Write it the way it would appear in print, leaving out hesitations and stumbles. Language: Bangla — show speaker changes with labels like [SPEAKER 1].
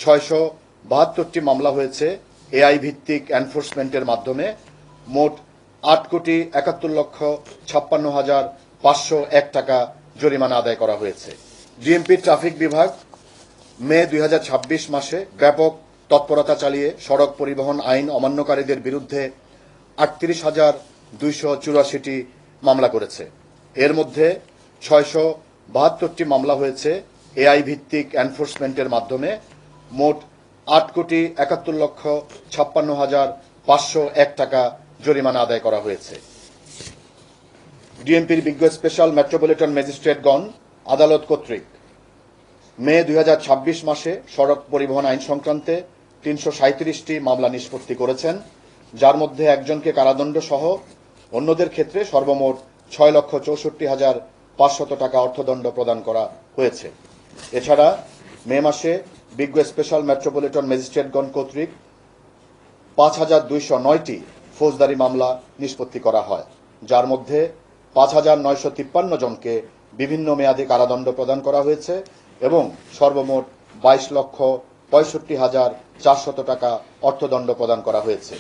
[SPEAKER 1] 672টি মামলা হয়েছে এআই ভিত্তিক এনফোর্সমেন্টের মাধ্যমে। মোট 8,71,56,501 টাকা জরিমানা আদায় করা হয়েছে। ডিএমপি ট্রাফিক বিভাগ মে 2026 মাসে ব্যাপক তৎপরতা চালিয়ে সড়ক পরিবহন আইন অমান্যকারীদের বিরুদ্ধে 38,284টি মামলা করেছে। এর মধ্যে 672টি মামলা হয়েছে এআই ভিত্তিক এনফোর্সমেন্টের মাধ্যমে। মোট 8,71,56,501 টাকা জরিমানা আদায় করা হয়েছে। ডিএমপির বিজ্ঞ স্পেশাল মেট্রোপলিটন ম্যাজিস্ট্রেটগণ আদালত কর্তৃক মে 2026 মাসে সড়ক পরিবহন আইন সংক্রান্তে 337টি মামলা নিষ্পত্তি করেছেন, যার মধ্যে একজনকে কারাদণ্ড সহ অন্যদের ক্ষেত্রে সর্বমোট 6,64,500 টাকা অর্থদণ্ড প্রদান করা হয়েছে। এছাড়া মে মাসে বিজ্ঞ স্পেশাল মেট্রোপলিটন ম্যাজিস্ট্রেটগণ কর্তৃক 5,209টি ফৌজদারি মামলা নিষ্পত্তি করা হয়, যার মধ্যে 5,953 জনকে বিভিন্ন মেয়াদে কারাদণ্ড প্রদান করা হয়েছে এবং সর্বমোট 22,65,400 টাকা অর্থদণ্ড প্রদান করা হয়েছে।